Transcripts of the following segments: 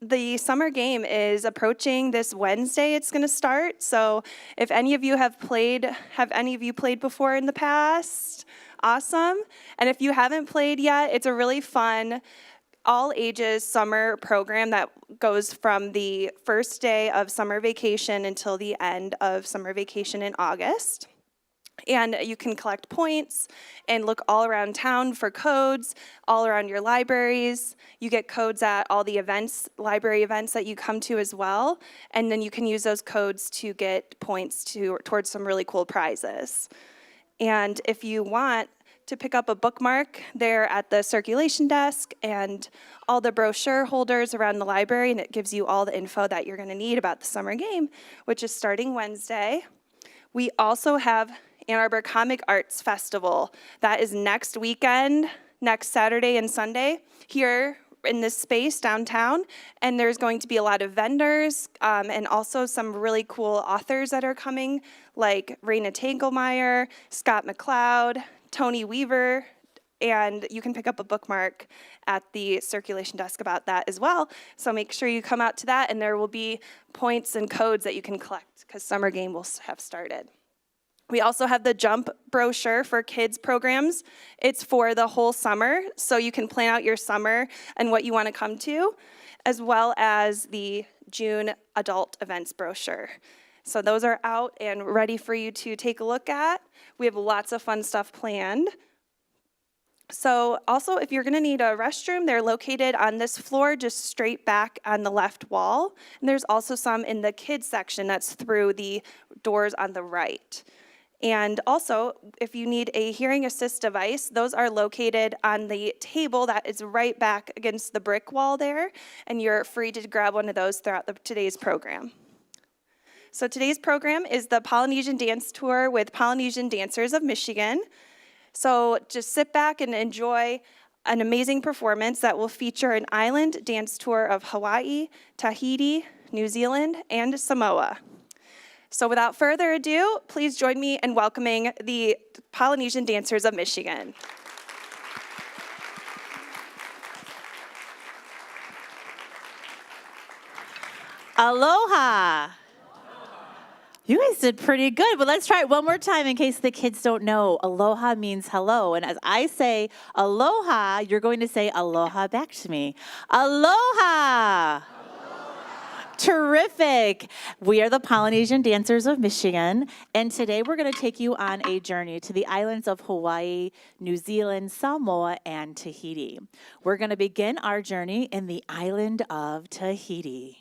the summer game is approaching this Wednesday. It's going to start. So if any of you have any of you played before in the past? Awesome. And if you haven't played yet, it's a really fun all ages summer program that goes from the first day of summer vacation until the end of summer vacation in August. And you can collect points and look all around town for codes, all around your libraries. You get codes at all the events, library events that you come to as well. And then you can use those codes to get points towards some really cool prizes. And if you want to pick up a bookmark, they're at the circulation desk and all the brochure holders around the library, and it gives you all the info that you're going to need about the summer game, which is starting Wednesday. We also have Ann Arbor Comic Arts Festival. That is next weekend, next Saturday and Sunday, here in this space downtown. And there's going to be a lot of vendors and also some really cool authors that are coming, like Raina Tangelmeyer, Scott McCloud, Tony Weaver, and you can pick up a bookmark at the circulation desk about that as well. So make sure you come out to that, and there will be points and codes that you can collect because summer game will have started. We also have the Jump brochure for kids programs. It's for the whole summer, so you can plan out your summer and what you want to come to, as well as the June adult events brochure. So those are out and ready for you to take a look at. We have lots of fun stuff planned. So also, if you're going to need a restroom, they're located on this floor, just straight back on the left wall. And there's also some in the kids section that's through the doors on the right. And also, if you need a hearing assist device, those are located on the table that is right back against the brick wall there, and you're free to grab one of those throughout today's program. So today's program is the Polynesian Dance Tour with Polynesian Dancers of Michigan. So just sit back and enjoy an amazing performance that will feature an island dance tour of Hawaii, Tahiti, New Zealand, and Samoa. So without further ado, please join me in welcoming the Polynesian Dancers of Michigan. Aloha. You guys did pretty good, but let's try it one more time in case the kids don't know. Aloha means hello, and as I say aloha, you're going to say aloha back to me. Aloha. Terrific. We are the Polynesian Dancers of Michigan, and today we're going to take you on a journey to the islands of Hawaii, New Zealand, Samoa, and Tahiti. We're going to begin our journey in the island of Tahiti.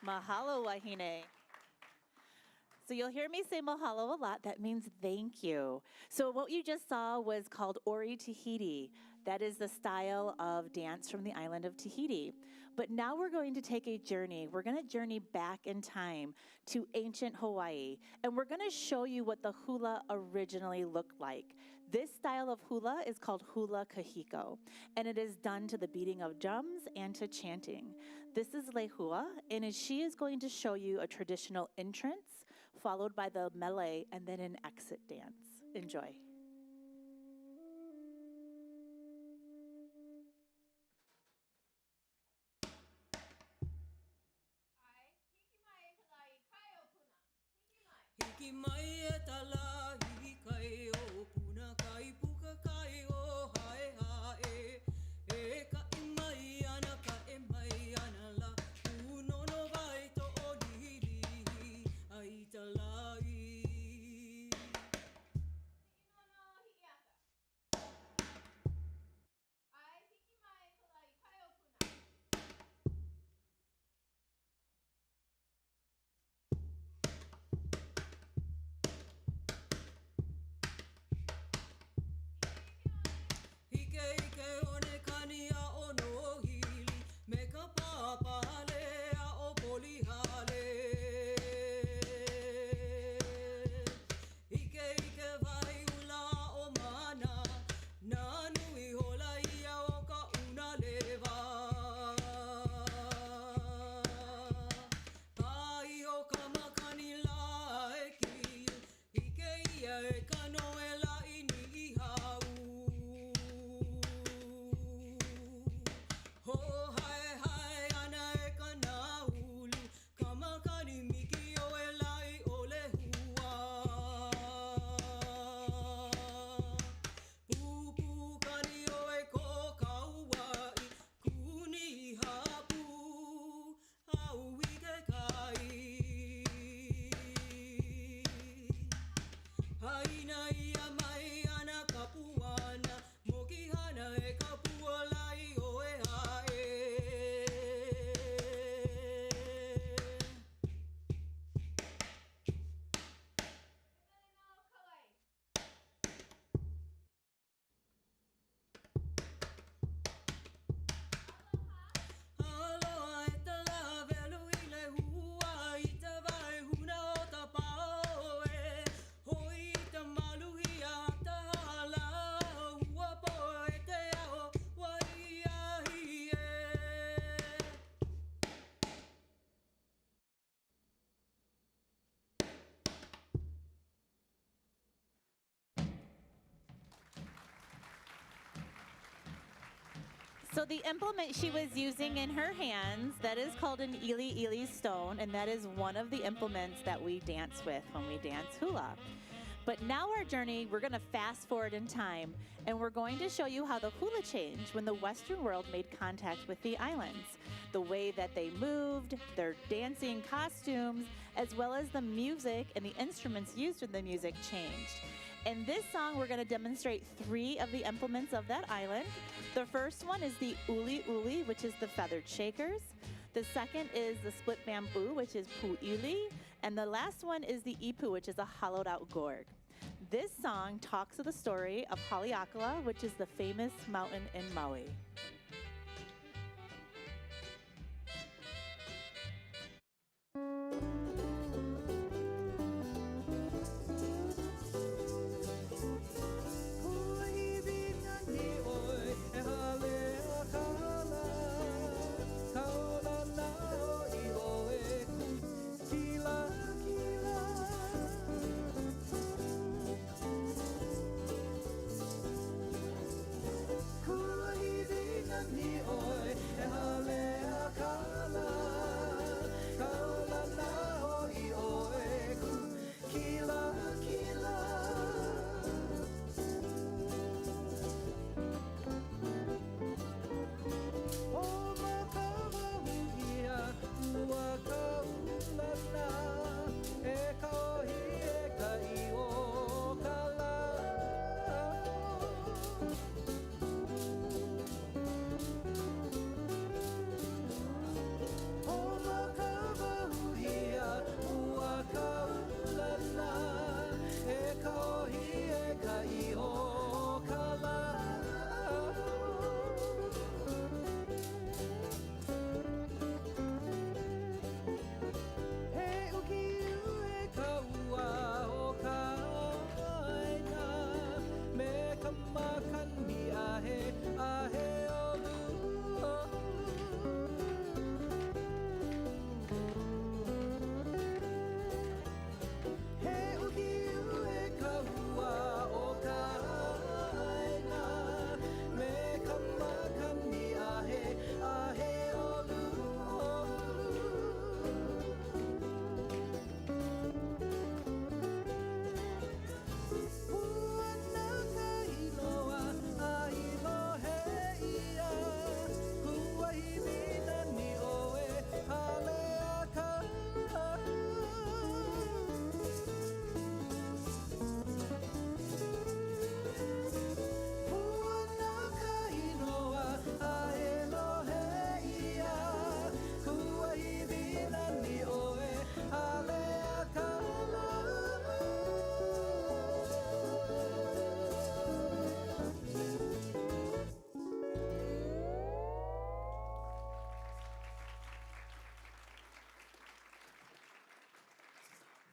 Mahalo, wahine. So you'll hear me say mahalo a lot. That means thank you. So what you just saw was called Ori Tahiti. That is the style of dance from the island of Tahiti. But now we're going to take a journey. We're going to journey back in time to ancient Hawaii. And we're going to show you what the hula originally looked like. This style of hula is called hula kahiko. And it is done to the beating of drums and to chanting. This is Lehua, and she is going to show you a traditional entrance, followed by the melee, and then an exit dance. Enjoy. Hiki mai e tala hiki kai o puna kai puka kai o hae hae e ka mai ana la uno no vai to o diri ai tala i no no hiki aka ai hiki mai tala kai o puna Hike hike one kania o no hili me ka papale a o polihale Hike hike vai ula o mana na nui hola ia o ka una leva Pai o ka makani la e ki Hike ia e ka noela i ni hau Ho hai hai ana e ka na ulu kamakani miki o e lai o le hua Pupu kani o e ko kauai kuni hapu au i ke kai Haina ia mai ana kapuana moki hana e kapua lai o e hae Aloha e tala velu i le hua i te vai huna o ta pao e hoi i te maluhi a ta hala ua po e te ao wai ahi e So the implement she was using in her hands, that is called an ili ili stone, and that is one of the implements that we dance with when we dance hula. But now our journey, we're going to fast forward in time, and we're going to show you how the hula changed when the Western world made contact with the islands. The way that they moved, their dancing costumes, as well as the music and the instruments used in the music changed. In this song, we're going to demonstrate 3 of the implements of that island. The first one is the uli uli, which is the feathered shakers. The second is the split bamboo, which is pu'ili. And the last one is the ipu, which is a hollowed out gourd. This song talks of the story of Haleakala, which is the famous mountain in Maui. Hula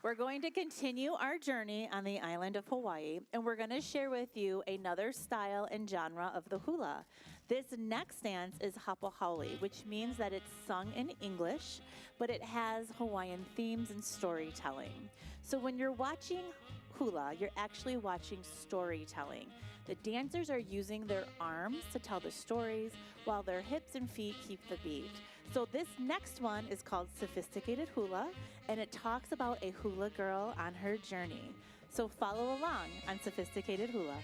We're going to continue our journey on the island of Hawaii, and we're going to share with you another style and genre of the hula. This next dance is hapahaole, which means that it's sung in English, but it has Hawaiian themes and storytelling. So when you're watching hula, you're actually watching storytelling. The dancers are using their arms to tell the stories while their hips and feet keep the beat. So this next one is called Sophisticated Hula, and it talks about a hula girl on her journey. So follow along on Sophisticated Hula.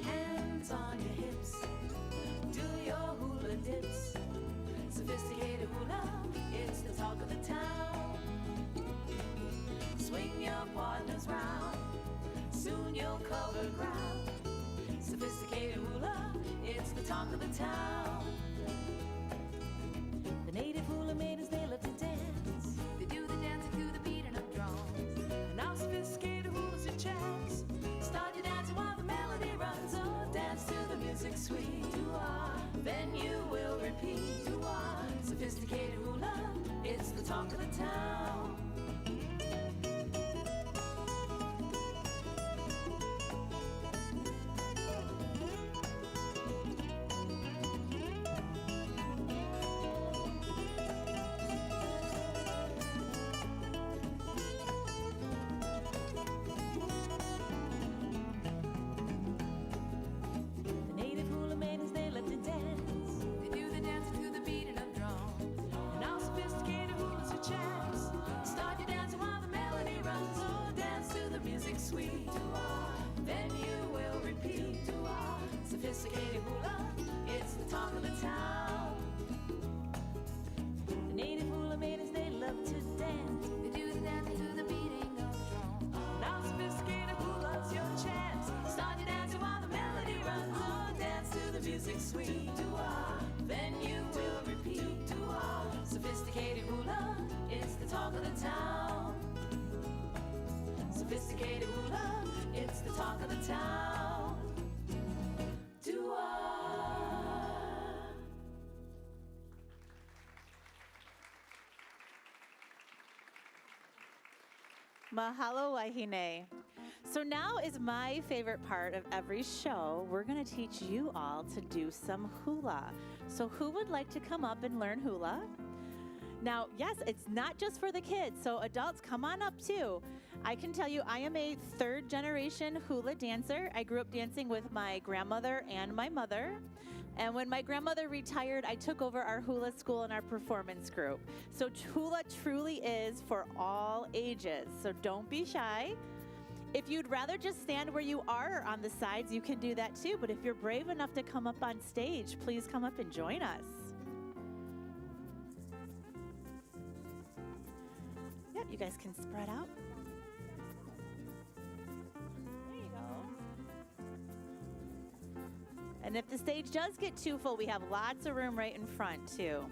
Hands on your hips, do your hula dips. Sophisticated hula, it's the talk of the town. Swing your partners round, soon you'll cover ground. Sophisticated hula, it's the talk of the town. The native hula maidens, they love to dance. They do the dancing to the beating of drums. And now sophisticated hula's your chance. Start your dancing while the melody runs. Oh, dance to the music sweet. Then you will repeat. Sophisticated hula, it's the talk of the town. The native hula maidens, they love to dance. They do the dancing to the beating of drums. And now sophisticated hula's your chance. Start your dancing while the melody runs. Oh, dance to the music sweet. Then you will repeat. Sophisticated hula, it's the talk of the town. The native hula maidens, they love to dance. They do the dancing to the beating of drums. Now sophisticated hula's your chance. Start your dancing while the melody runs. Oh, dance to the music sweet. Then you will repeat. Sophisticated hula, it's the talk of the town. Sophisticated hula, it's the talk of the town. Mahalo wahine. So now is my favorite part of every show. We're going to teach you all to do some hula. So who would like to come up and learn hula? Now, yes, it's not just for the kids, so adults, come on up too. I can tell you I am a third generation hula dancer. I grew up dancing with my grandmother and my mother. And when my grandmother retired, I took over our hula school and our performance group. So hula truly is for all ages, so don't be shy. If you'd rather just stand where you are or on the sides, you can do that too. But if you're brave enough to come up on stage, please come up and join us. Yep, you guys can spread out. There you go. And if the stage does get too full, we have lots of room right in front too.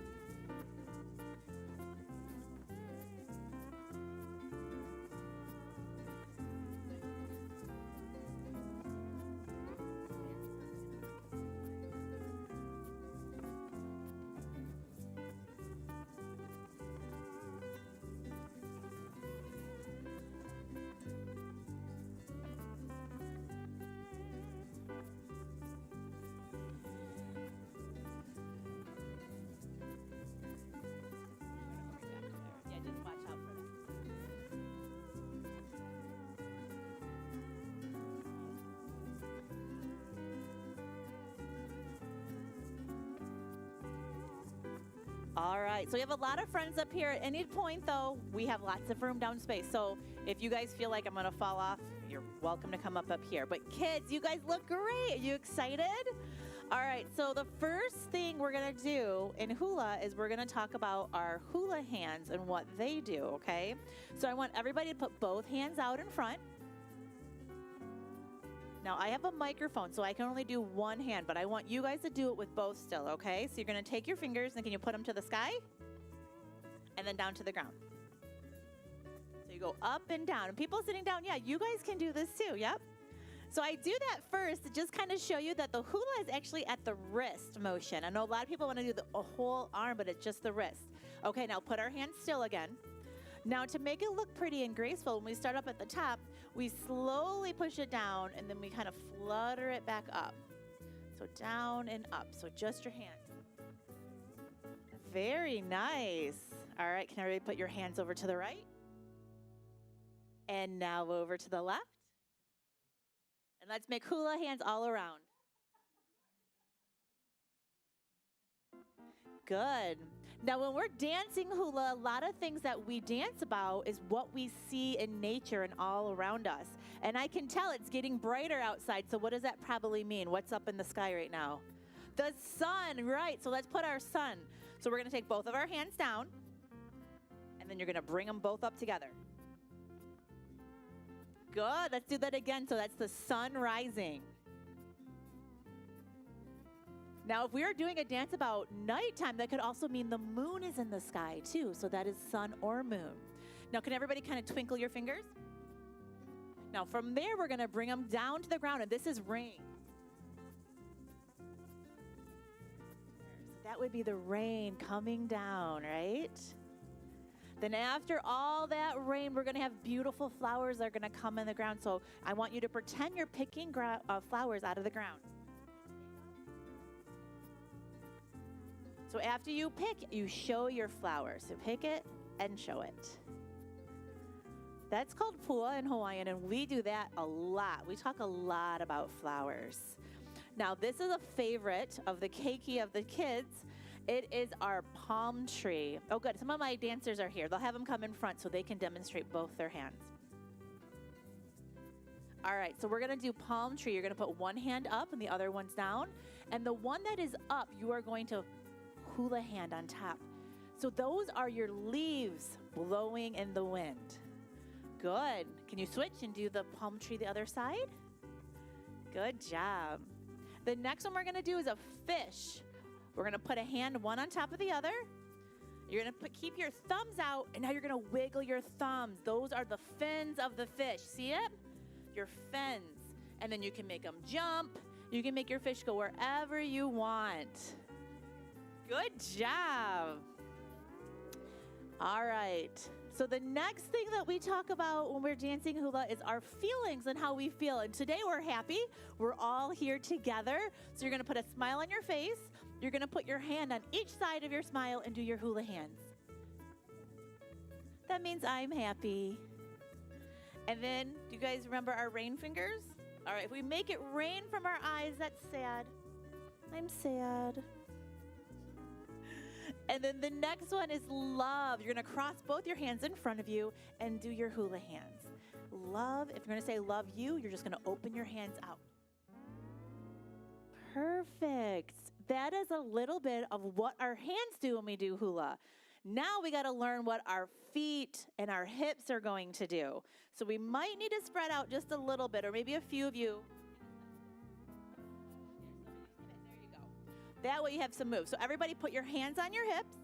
Yeah, just watch out for them. All right, so we have a lot of friends up here. At any point, though, we have lots of room down space. So if you guys feel like I'm going to fall off, you're welcome to come up here. But kids, you guys look great. Are you excited? All right, so the first thing we're going to do in hula is we're going to talk about our hula hands and what they do, okay? So I want everybody to put both hands out in front. Now, I have a microphone, so I can only do one hand, but I want you guys to do it with both still, okay? So you're going to take your fingers, and can you put them to the sky? and then down to the ground. So you go up and down. And people sitting down, yeah, you guys can do this too, yep. So I do that first to just kind of show you that the hula is actually at the wrist motion. I know a lot of people want to do the whole arm, but it's just the wrist. Okay, now put our hands still again. Now to make it look pretty and graceful, when we start up at the top, we slowly push it down and then we kind of flutter it back up. So down and up, so just your hand. Very nice. All right, can everybody put your hands over to the right? And now over to the left. And let's make hula hands all around. Good. Now, when we're dancing hula, a lot of things that we dance about is what we see in nature and all around us. And I can tell it's getting brighter outside. So what does that probably mean? What's up in the sky right now? The sun, right. So let's put our sun. So we're going to take both of our hands down. And then you're going to bring them both up together. Good. Let's do that again. So that's the sun rising. Now, if we are doing a dance about nighttime, that could also mean the moon is in the sky too. So that is sun or moon. Now, can everybody kind of twinkle your fingers? Now, from there, we're going to bring them down to the ground, and this is rain. So that would be the rain coming down, right? Then after all that rain, we're going to have beautiful flowers that are going to come in the ground. So I want you to pretend you're picking flowers out of the ground. So after you pick, you show your flowers. So pick it and show it. That's called pua in Hawaiian, and we do that a lot. We talk a lot about flowers. Now, this is a favorite of the keiki of the kids. It is our palm tree. Oh, good. Some of my dancers are here. They'll have them come in front so they can demonstrate both their hands. All right, so we're going to do palm tree. You're going to put one hand up and the other one's down. And the one that is up, you are going to hula hand on top. So those are your leaves blowing in the wind. Good. Can you switch and do the palm tree the other side? Good job. The next one we're going to do is a fish. We're going to put a hand one on top of the other. You're going to keep your thumbs out, and now you're going to wiggle your thumbs. Those are the fins of the fish. See it? Your fins. And then you can make them jump. You can make your fish go wherever you want. Good job. All right. So the next thing that we talk about when we're dancing hula is our feelings and how we feel. And today we're happy. We're all here together. So you're going to put a smile on your face. You're going to put your hand on each side of your smile and do your hula hands. That means I'm happy. And then, do you guys remember our rain fingers? All right, if we make it rain from our eyes, that's sad. I'm sad. And then the next one is love. You're going to cross both your hands in front of you and do your hula hands. Love, if you're going to say love you, you're just going to open your hands out. Perfect. That is a little bit of what our hands do when we do hula. Now we got to learn what our feet and our hips are going to do. So we might need to spread out just a little bit, or maybe a few of you. There you go. That way you have some moves. So everybody put your hands on your hips.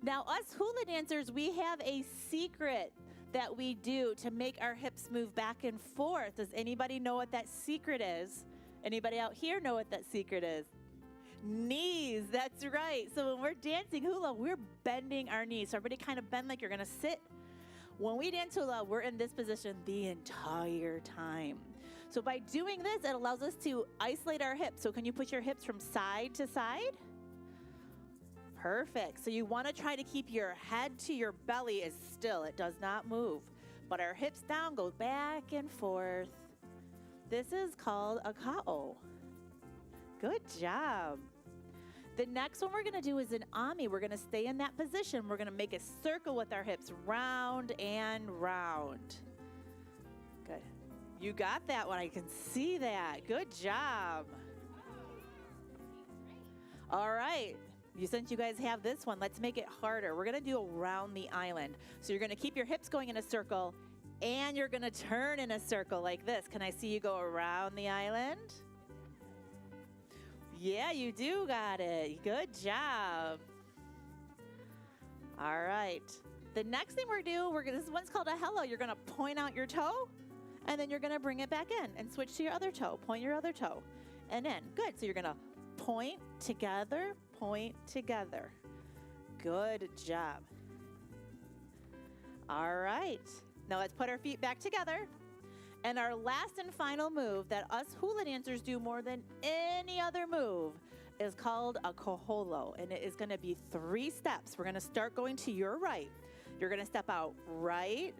Now us hula dancers, we have a secret that we do to make our hips move back and forth. Does anybody know what that secret is? Anybody out here know what that secret is? Knees, that's right. So when we're dancing hula, we're bending our knees. So everybody kind of bend like you're going to sit. When we dance hula, we're in this position the entire time. So by doing this, it allows us to isolate our hips. So can you put your hips from side to side? Perfect. So you want to try to keep your head to your belly is still. It does not move. But our hips down go back and forth. This is called a ka'o. Good job. The next one we're going to do is an ami. We're going to stay in that position. We're going to make a circle with our hips round and round. Good. You got that one. I can see that. Good job. All right. Since you guys have this one, let's make it harder. We're going to do around the island. So you're going to keep your hips going in a circle, and you're going to turn in a circle like this. Can I see you go around the island? Yeah, you do got it. Good job. All right. The next thing we're gonna do, this one's called a hello. You're gonna point out your toe, and then you're gonna bring it back in and switch to your other toe. Point your other toe and in. Good. So you're gonna point together, point together. Good job. All right. Now let's put our feet back together. And our last and final move that us hula dancers do more than any other move is called a kaholo. And it is going to be 3 steps. We're going to start going to your right. You're going to step out right,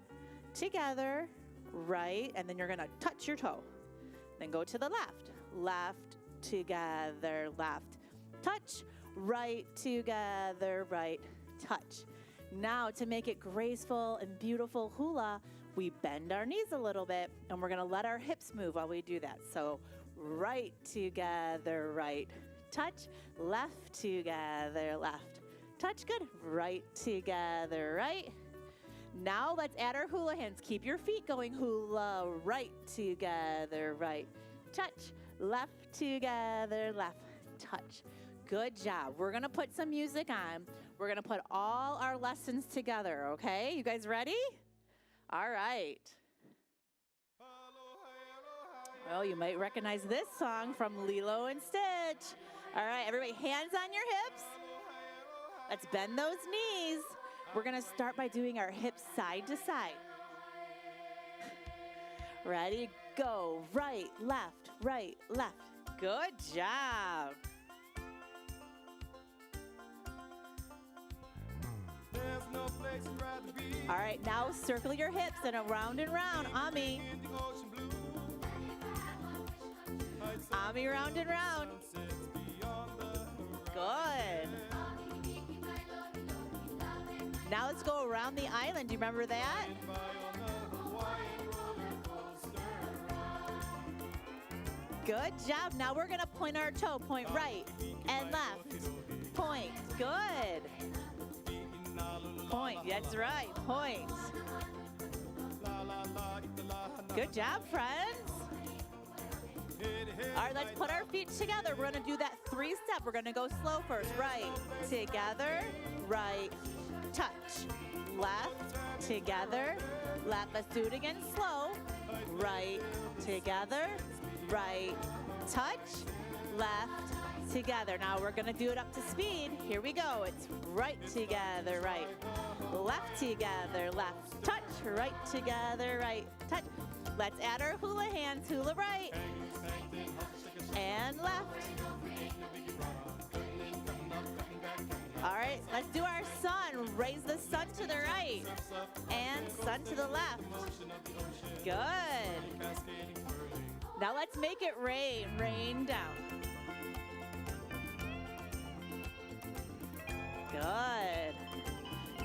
together, right, and then you're going to touch your toe. Then go to the left. Left, together, left, touch, right, together, right, touch. Now, to make it graceful and beautiful hula, we bend our knees a little bit, and we're gonna let our hips move while we do that. So right together, right, touch, left together, left, touch, good, right together, right. Now let's add our hula hands. Keep your feet going, hula, right together, right, touch, left together, left, touch. Good job. We're gonna put some music on. We're gonna put all our lessons together, okay? You guys ready? All right. Well, you might recognize this song from Lilo and Stitch. All right, everybody, hands on your hips. Let's bend those knees. We're gonna start by doing our hips side to side. Ready, go. Right, left, right, left. Good job. There's no place I'd rather be. All right, now circle your hips and around and round. Ami. In the ocean blue. Ami, round and round. Sunsets beyond the Good. Now let's go around the island. Do you remember that? horizon. By on the Hawaiian roller coaster. Good job. Now we're going to point our toe. Point right and left. Point. Good. Point. That's right. Point. Good job, friends. All right, let's put our feet together. We're going to do that 3-step. We're going to go slow first. Right, together, right, touch. Left, together, left. Let's do it again slow. Right, together, right, touch, left, together. Now we're going to do it up to speed. Here we go. It's right together, right. Left together, left, touch, right together, right, touch. Let's add our hula hands, hula right and left. All right, let's do our sun. Raise the sun to the right and sun to the left. Good. Now let's make it rain, rain down. Good.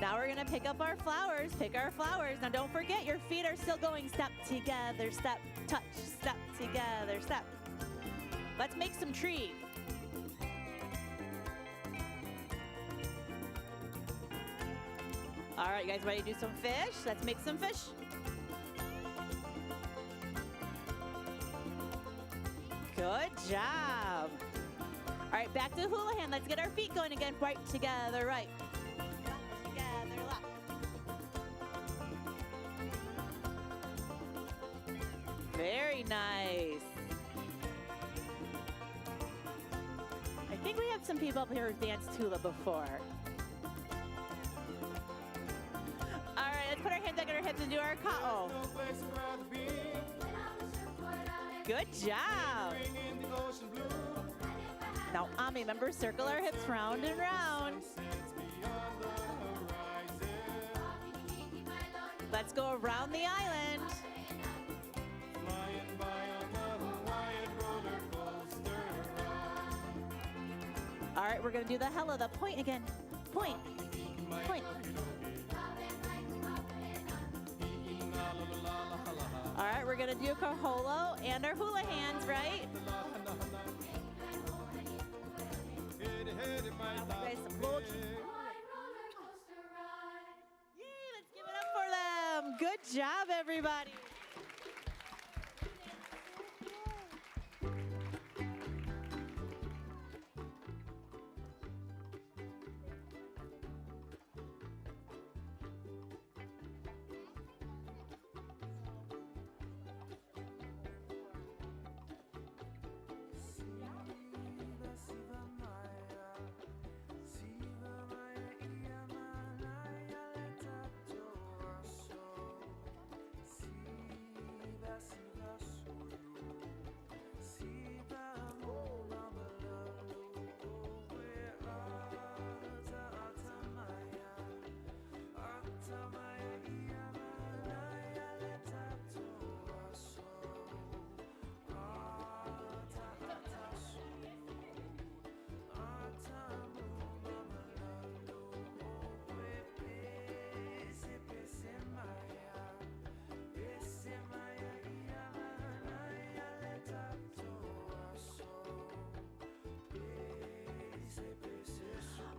Now we're gonna pick up our flowers, pick our flowers. Now don't forget, your feet are still going step together, step, touch, step together, step. Let's make some trees. All right, you guys ready to do some fish? Let's make some fish. Good job. All right, back to hula hand. Let's get our feet going again. Right together, right. Together, left. Very nice. I think we have some people up here who've danced hula before. All right, let's put our hands back on our hips and do our ka-o. No place I'd rather be. Good job. In the ocean blue. Now, Ami, remember, circle our hips round and round. Sunsets beyond the horizon. Let's go around the island. Flying by on the Hawaiian roller coaster ride. All right, we're gonna do the hello, the point again. Point, point. All right, we're gonna do kaholo and our hula hands, right? Guys, yay, let's give it up for them. Good job, everybody.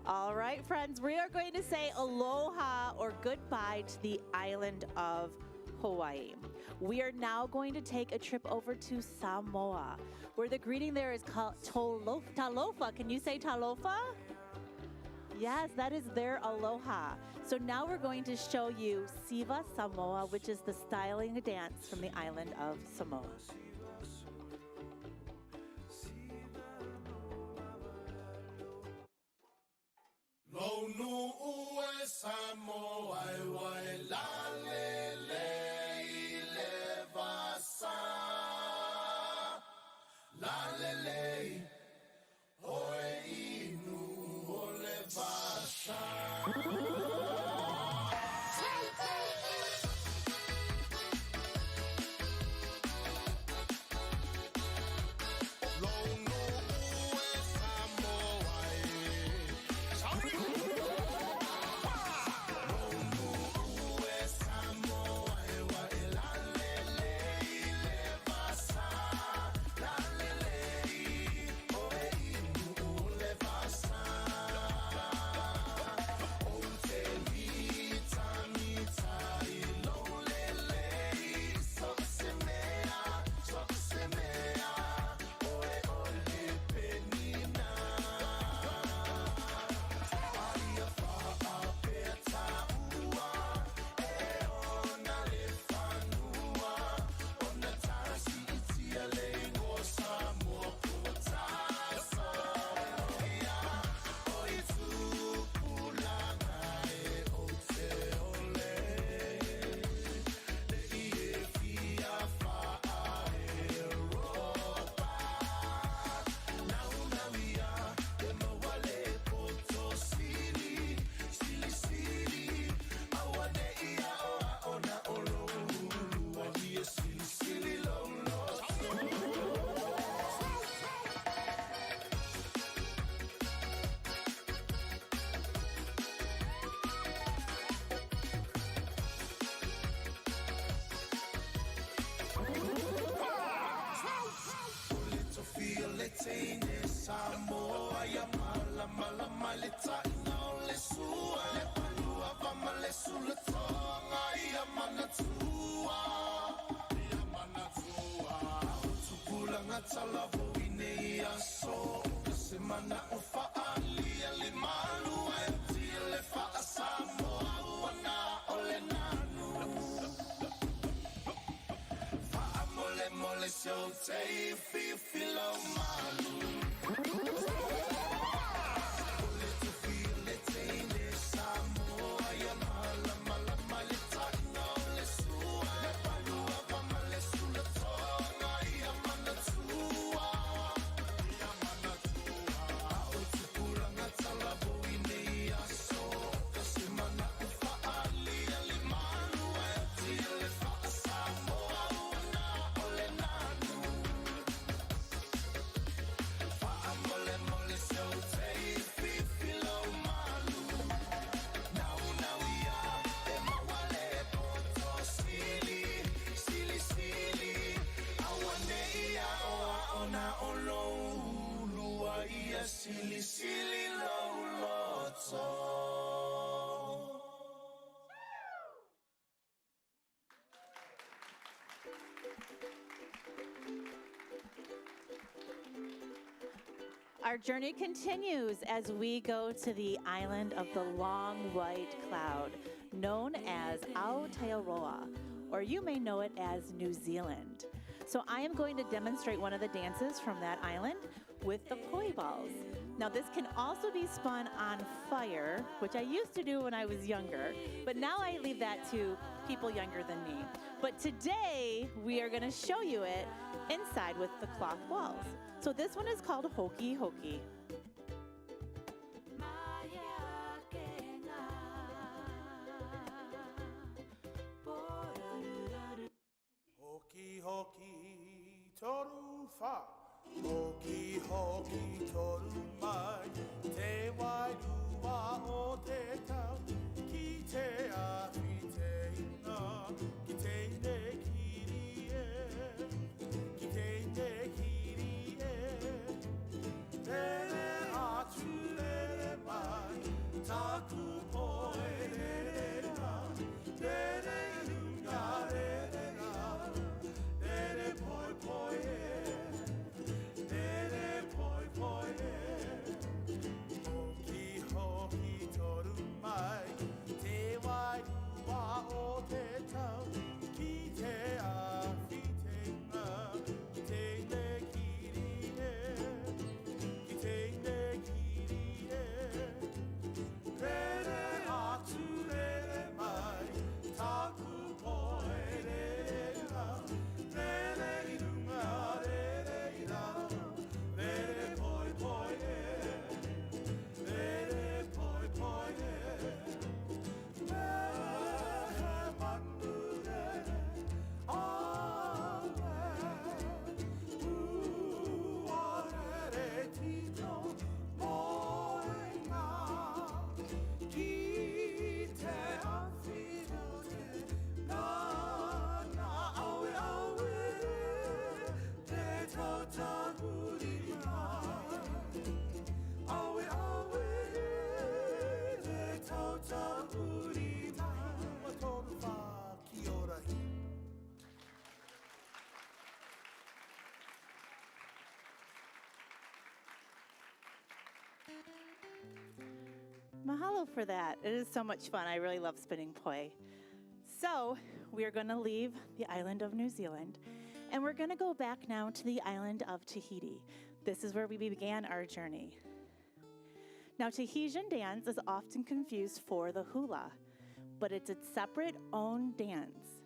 All right, friends, we are going to say aloha or goodbye to the island of Hawaii. We are now going to take a trip over to Samoa, where the greeting there is called talofa. Can you say talofa? Yes, that is their aloha. So now we're going to show you Siva Samoa, which is the styling dance from the island of Samoa. Lonu ue Samoa wai la le le vasa la le oe inu o le vasa. Samoa ya mala mala malita ina le sua le palua va male sulle tonga ya manatua tupula ngatala voine ya so semana ufa ali ali malu e le fa Samoa na ole nanu fa mole mole so te fi filo malu. Silly, silly, low, loto. Our journey continues as we go to the island of the long white cloud, known as Aotearoa, or you may know it as New Zealand. So I am going to demonstrate one of the dances from that island with the poi balls. Now this can also be spun on fire, which I used to do when I was younger, but now I leave that to people younger than me. But today we are gonna show you it inside with the cloth walls. So this one is called Hoki Hoki. Hoki hoki toru fa, hoki hoki toru mai, te wairua o te tau, ki te ahi te ina, ki te ne kiri e, ki te ne kiri e, tere atu ere mai, Mahalo for that. It is so much fun. I really love spinning poi. So we are going to leave the island of New Zealand, and we're going to go back now to the island of Tahiti. This is where we began our journey. Now, Tahitian dance is often confused for the hula, but it's a separate own dance.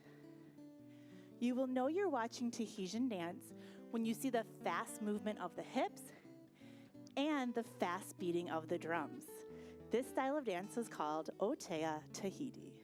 You will know you're watching Tahitian dance when you see the fast movement of the hips and the fast beating of the drums. This style of dance is called Otea Tahiti.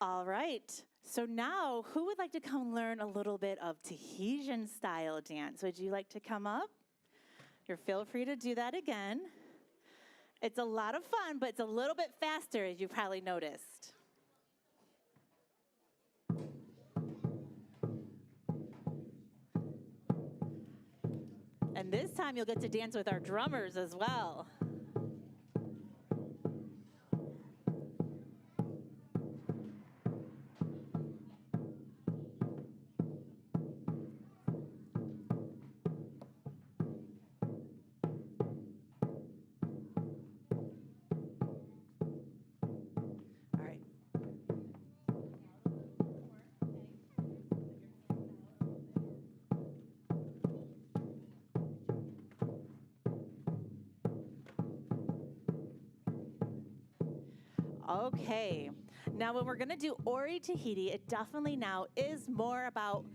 All right, so now who would like to come learn a little bit of Tahitian style dance? Would you like to come up? You're feel free to do that again. It's a lot of fun, but it's a little bit faster, as you probably noticed. And this time you'll get to dance with our drummers as well. Okay, now when we're gonna do Ori Tahiti, it definitely now is more about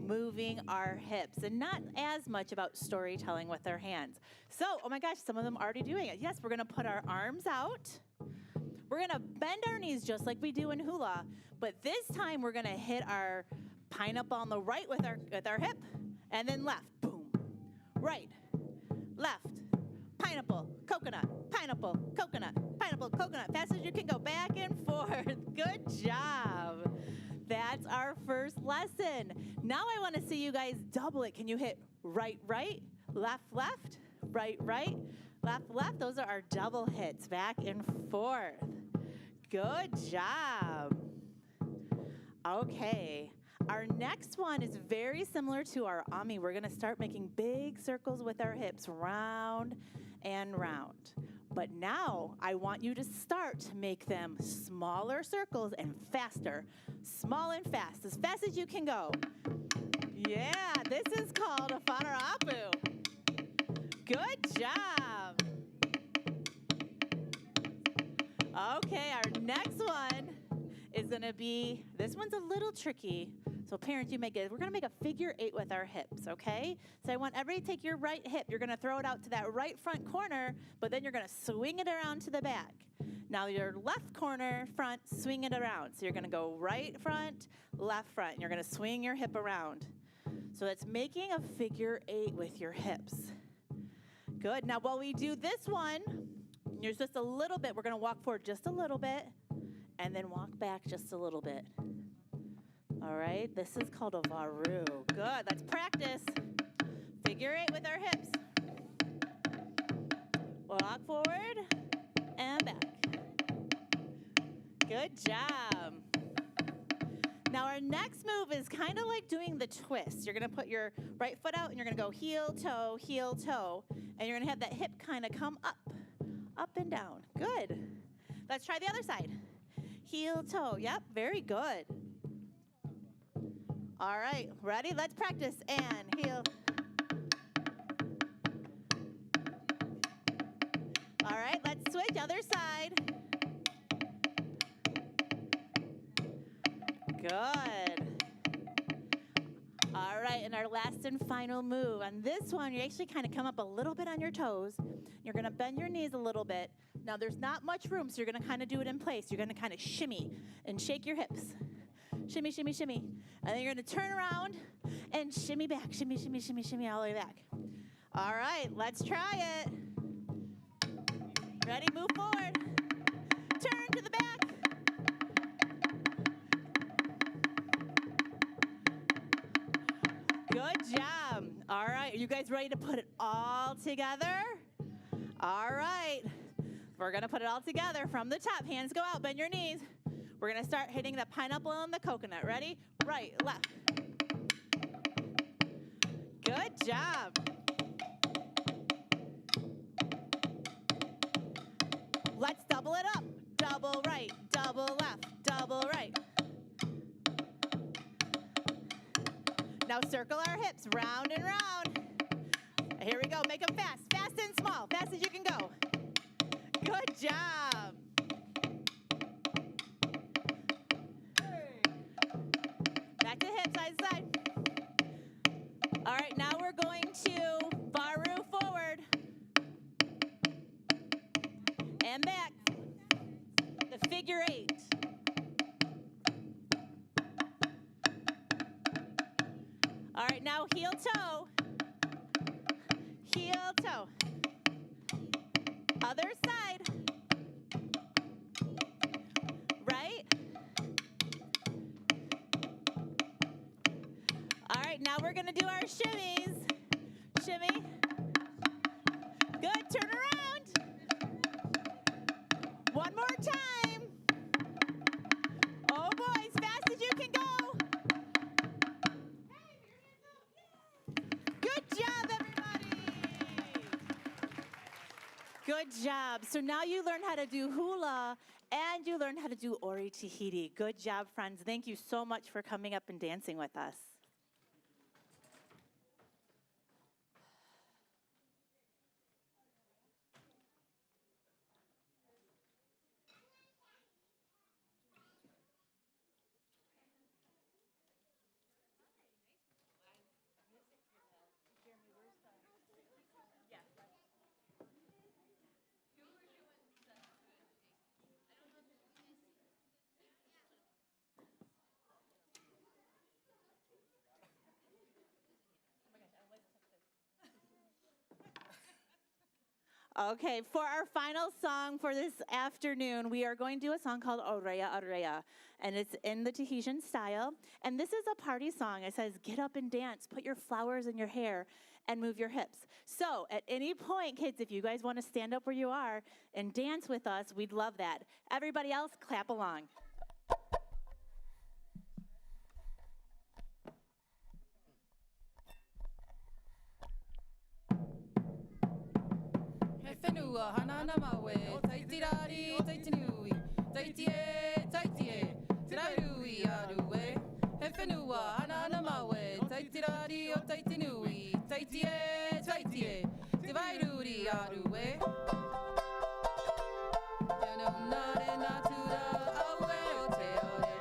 moving our hips and not as much about storytelling with our hands. So, oh my gosh, some of them are already doing it. Yes, we're gonna put our arms out. We're gonna bend our knees just like we do in hula, but this time we're gonna hit our pineapple on the right with our hip, and then left, boom, right, left, pineapple, coconut, pineapple, coconut, pineapple, coconut. Fast as you can go, back and forth. Good job. That's our first lesson. Now I want to see you guys double it. Can you hit right, right, left, left, right, right, left, left? Those are our double hits, back and forth. Good job. Okay. Our next one is very similar to our ami. We're going to start making big circles with our hips, round and round. But now I want you to start to make them smaller circles and faster. Small and fast as you can go. Yeah, this is called a gonna be, this one's a little tricky. So parents, you may get it. We're gonna make a figure 8 with our hips, okay? So I want everybody to take your right hip. You're gonna throw it out to that right front corner, but then you're gonna swing it around to the back. Now your left corner front, swing it around. So you're gonna go right front, left front. And you're gonna swing your hip around. So that's making a figure 8 with your hips. Good. Now while we do this one, there's just a little bit. We're going to walk forward just a little bit and then walk back just a little bit. All right. This is called a varu. Good. Let's practice. Figure 8 with our hips. Walk forward and back. Good job. Now our next move is kind of like doing the twist. You're going to put your right foot out and you're going to go heel, toe, and you're going to have that hip kind of come up and down. Good. Let's try the other side. Heel, toe. Yep, very good. All right, ready? Let's practice. And heel. All right, let's switch. Other side. Good. All right, and our last and final move. On this one, you actually kind of come up a little bit on your toes. You're going to bend your knees a little bit. Now, there's not much room, so you're going to kind of do it in place. You're going to kind of shimmy and shake your hips. Shimmy, shimmy, shimmy. And then you're going to turn around and shimmy back. Shimmy, shimmy, shimmy, shimmy all the way back. All right, let's try it. Ready? Move forward. Turn to the back. Good job. All right, are you guys ready to put it all together? All right, we're gonna put it all together from the top. Hands go out, bend your knees. We're gonna start hitting the pineapple and the coconut. Ready? Right, left. Good job. Let's double it up. Double right, double left, double right. Now circle our hips round and round. Here we go. Make them fast. Fast and small. Fast as you can go. Good job. Back to hips, side to side. All right, now we're going to varu forward. And back. The figure 8. All right, now heel toe. Heel toe. Other side. Right. All right, now we're going to do our shimmies. Shimmy. Good, turn around. One more time. Oh boy, as fast as you can go. Good job. So now you learn how to do hula and you learn how to do ori Tahiti. Good job, friends. Thank you so much for coming up and dancing with us. Okay, for our final song for this afternoon, we are going to do a song called Aurea Aurea, and it's in the Tahitian style. And this is a party song. It says, get up and dance, put your flowers in your hair, and move your hips. So at any point, kids, if you guys want to stand up where you are and dance with us, we'd love that. Everybody else, clap along. He whenua hanana mawe, taitirari, taitinui, taitie, taitie, tirarui arue. He whenua hanana mawe, taitirari, taitinui, taitie, taitie, tivairuri arue. Tēnau nare natura aue o te ore,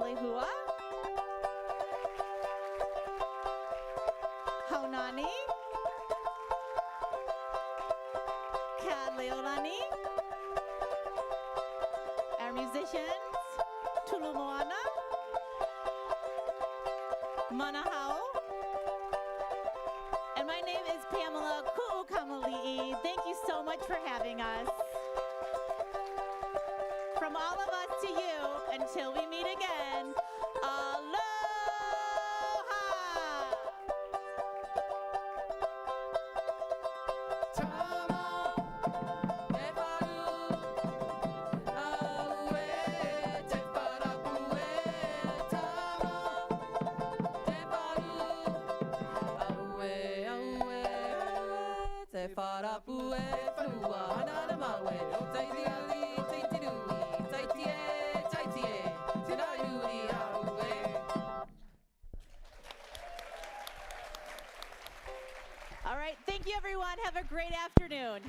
Lehua. Haunani. Kaleolani. Our musicians, Tulumoana, Manahau. And my name is Pamela Ku'ukamali'i. Thank you so much for having us. From all of us to you, until we meet again, aloha! All right, thank you everyone. Have a great afternoon.